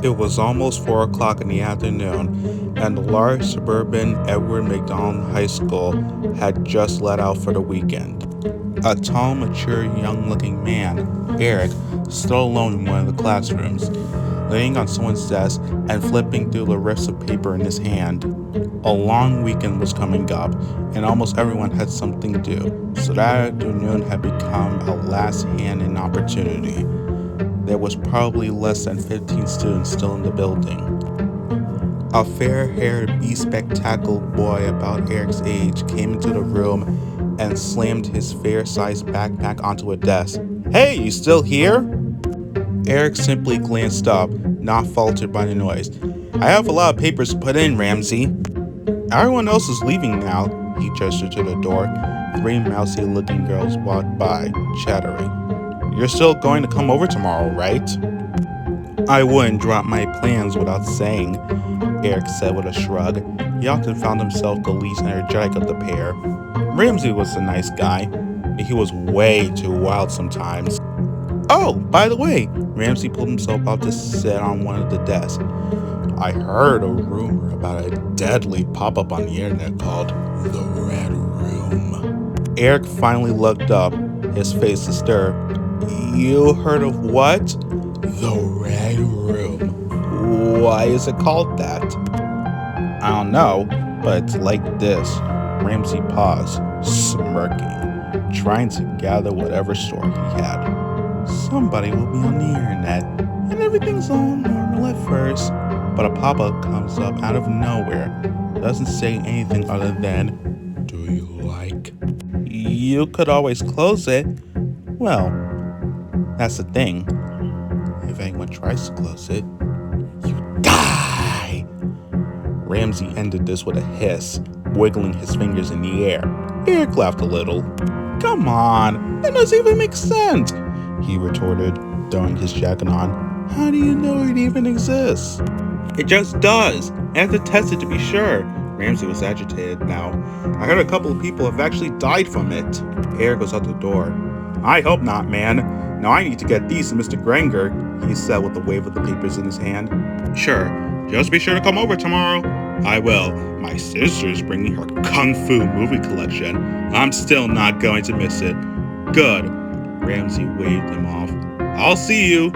It was almost 4 o'clock in the afternoon, and the large suburban Edward McDonald High School had just let out for the weekend. A tall, mature, young-looking man, Eric, stood alone in one of the classrooms, laying on someone's desk and flipping through the rips of paper in his hand. A long weekend was coming up, and almost everyone had something to do, so that afternoon had become a last-hand opportunity. There was probably less than 15 students still in the building. A fair-haired, bespectacled boy about Eric's age came into the room and slammed his fair-sized backpack onto a desk. "Hey, you still here?" Eric simply glanced up, not faltered by the noise. "I have a lot of papers to put in, Ramsey." "Everyone else is leaving now," he gestured to the door. 3 mousy-looking girls walked by, chattering. "You're still going to come over tomorrow, right?" "I wouldn't drop my plans without saying," Eric said with a shrug. He often found himself the least energetic of the pair. Ramsey was a nice guy, but he was way too wild sometimes. "Oh, by the way," Ramsey pulled himself up to sit on one of the desks. "I heard a rumor about a deadly pop-up on the internet called The Red Room." Eric finally looked up, his face disturbed. "You heard of what?" "The Red Room." "Why is it called that?" "I don't know, but it's like this." Ramsey paused, smirking, trying to gather whatever story he had. "Somebody will be on the internet, and everything's all normal at first, but a pop-up comes up out of nowhere. Doesn't say anything other than, 'Do you like?' You could always close it." "Well, that's the thing. If anyone tries to close it, you die." Ramsey ended this with a hiss, wiggling his fingers in the air. Eric laughed a little. "Come on, that doesn't even make sense," he retorted, throwing his jacket on. "How do you know it even exists?" "It just does. I have to test it to be sure." Ramsey was agitated now. "I heard a couple of people have actually died from it." Eric was out the door. "I hope not, man. Now I need to get these to Mr. Granger," he said with a wave of the papers in his hand. "Sure. Just be sure to come over tomorrow." "I will. My sister's bringing her Kung Fu movie collection. I'm still not going to miss it." "Good." Ramsey waved him off. "I'll see you."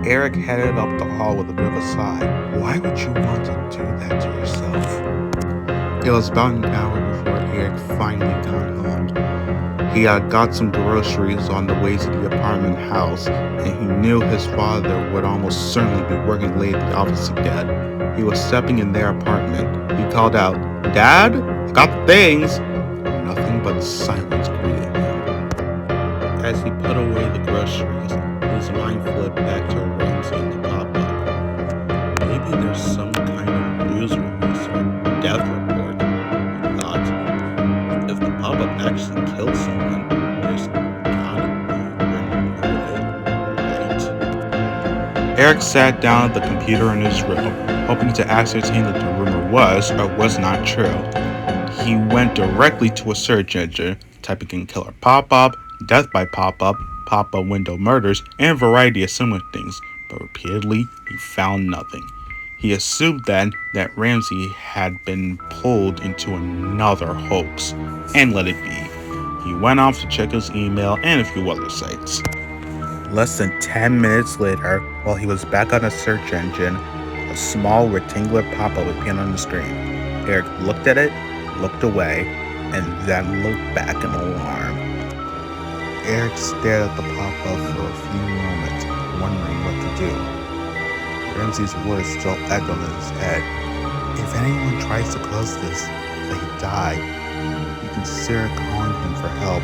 Eric headed up the hall with a bit of a sigh. Why would you want to do that to yourself? It was about an hour before Eric finally got home. He had got some groceries on the way to the apartment house, and he knew his father would almost certainly be working late at the office again. He was stepping in their apartment. He called out, "Dad, I got the things." Nothing but silence greeted him. As he put away the groceries, his mind flipped back to Ramsey and the pop-up. Maybe there's some kind of news release or death report, he thought. If the pop-up actually killed someone, there's gotta be a written verdict, right? Eric sat down at the computer in his room, hoping to ascertain that the rumor was or was not true. He went directly to a search engine, typing in killer pop-up, death by pop-up, pop-up window murders, and a variety of similar things, but repeatedly he found nothing. He assumed then that Ramsey had been pulled into another hoax, and let it be. He went off to check his email and a few other sites. Less than 10 minutes later, while he was back on the search engine, a small rectangular pop-up appeared on the screen. Eric looked at it, looked away, and then looked back in alarm. Eric stared at the pop-up for a few moments, wondering what to do. Ramsey's words still echoed in his head. "If anyone tries to close this, they die." He considered calling him for help,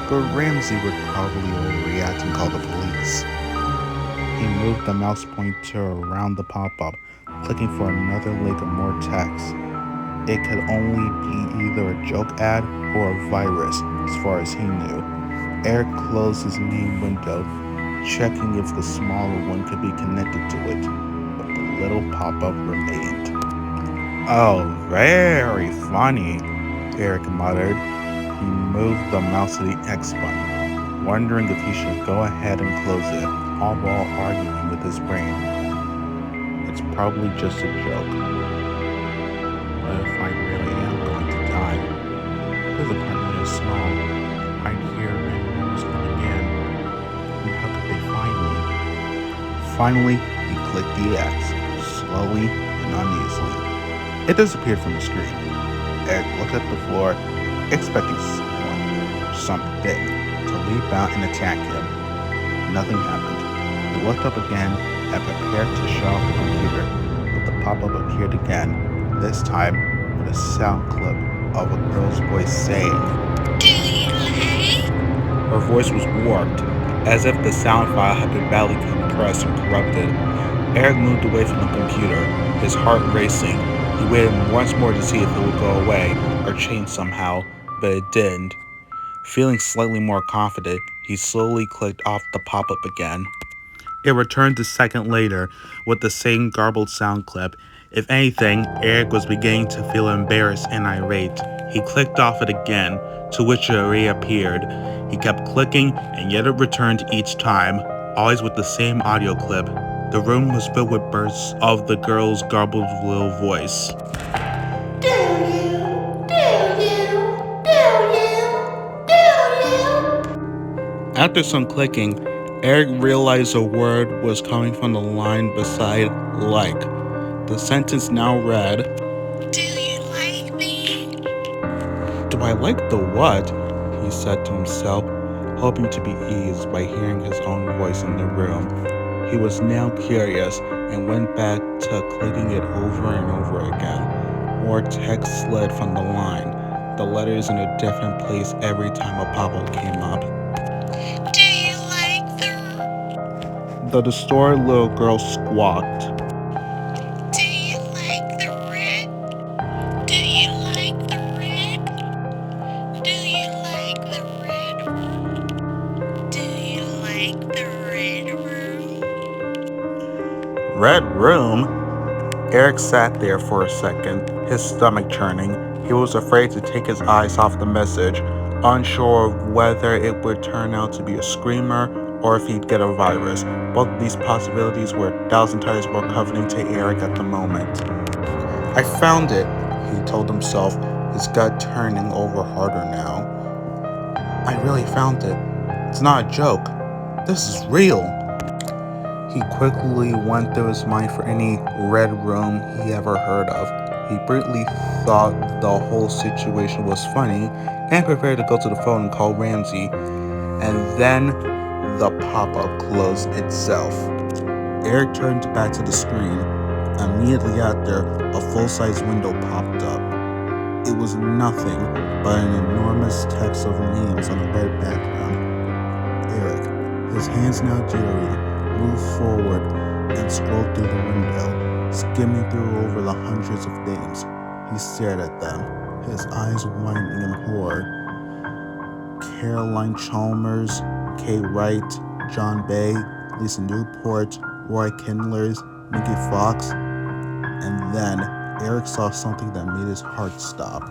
but Ramsey would probably overreact and call the police. He moved the mouse pointer around the pop-up, clicking for another link or more text. It could only be either a joke ad or a virus, as far as he knew. Eric closed his main window, checking if the smaller one could be connected to it, but the little pop-up remained. "Oh, very funny," Eric muttered. He moved the mouse to the X button, wondering if he should go ahead and close it, all while arguing with his brain. Probably just a joke. What if I really am going to die? This apartment is small. I'd hear animals coming in. And how could they find me? Finally, he clicked the X, slowly and uneasily. It disappeared from the screen. Eric looked at the floor, expecting something to leap out and attack him. Nothing happened. He looked up again and prepared to shut off the computer, but the pop-up appeared again, this time with a sound clip of a girl's voice saying, "Do you like?" Her voice was warped, as if the sound file had been badly compressed and corrupted. Eric moved away from the computer, his heart racing. He waited once more to see if it would go away or change somehow, but it didn't. Feeling slightly more confident, he slowly clicked off the pop-up again. It returned a second later with the same garbled sound clip. If anything, Eric was beginning to feel embarrassed and irate. He clicked off it again, to which it reappeared. He kept clicking, and yet it returned each time, always with the same audio clip. The room was filled with bursts of the girl's garbled little voice. Do you? After some clicking, Eric realized a word was coming from the line beside like. The sentence now read, "Do you like me?" "Do I like the what?" he said to himself, hoping to be eased by hearing his own voice in the room. He was now curious and went back to clicking it over and over again. More text slid from the line, the letters in a different place every time a pop-up came up. "Do you like the distorted little girl squawked. "Do you like the red? Do you like the red? Do you like the red room? Do you like the red room?" Red room? Eric sat there for a second, his stomach churning. He was afraid to take his eyes off the message, unsure of whether it would turn out to be a screamer or if he'd get a virus. Both of these possibilities were 1,000 times more comforting to Eric at the moment. "I found it," he told himself, his gut turning over harder now. "I really found it. It's not a joke. This is real." He quickly went through his mind for any red room he ever heard of. He briefly thought the whole situation was funny and prepared to go to the phone and call Ramsey. And then the pop-up closed itself. Eric turned back to the screen. Immediately after, a full-size window popped up. It was nothing but an enormous text of names on a red background. Eric, his hands now jittery, moved forward and scrolled through the window, skimming through over the hundreds of names. He stared at them, his eyes widening in horror. Caroline Chalmers, Kay Wright, John Bay, Lisa Newport, Roy Kindlers, Nikki Fox, and then Eric saw something that made his heart stop.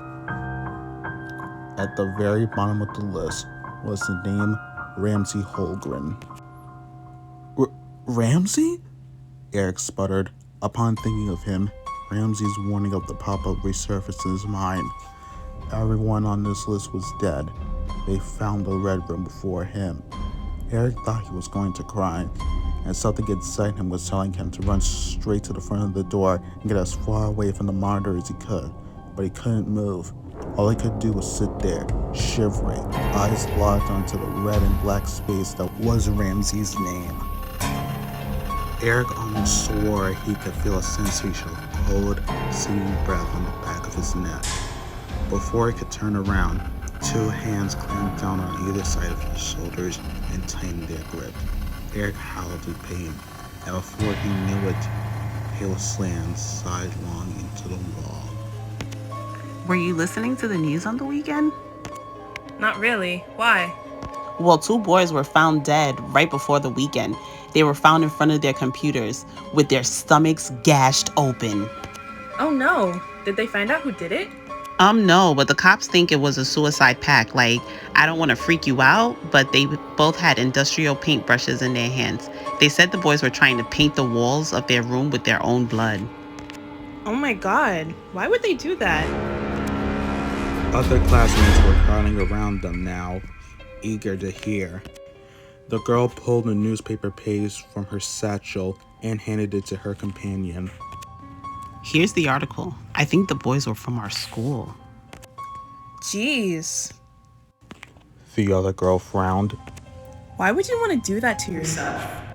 At the very bottom of the list was the name Ramsey Holgren. Ramsey? Eric sputtered. Upon thinking of him, Ramsey's warning of the pop-up resurfaced in his mind. Everyone on this list was dead. They found the red room before him. Eric thought he was going to cry, and something inside him was telling him to run straight to the front of the door and get as far away from the monitor as he could. But he couldn't move. All he could do was sit there, shivering, eyes locked onto the red and black space that was Ramsey's name. Eric almost swore he could feel a sensation of cold, searing breath on the back of his neck. Before he could turn around, two hands clamped down on either side of his shoulders and tightened their grip. Eric howled with pain, and before he knew it, he was slammed sidelong into the wall. Were you listening to the news on the weekend? Not really. Why? Well, 2 boys were found dead right before the weekend. They were found in front of their computers with their stomachs gashed open. Oh no. Did they find out who did it? No, but the cops think it was a suicide pact. Like, I don't want to freak you out, but they both had industrial paintbrushes in their hands. They said the boys were trying to paint the walls of their room with their own blood. Oh my god, why would they do that? Other classmates were crowding around them now, eager to hear. The girl pulled a newspaper page from her satchel and handed it to her companion. Here's the article. I think the boys were from our school. Jeez. The other girl frowned. Why would you want to do that to yourself?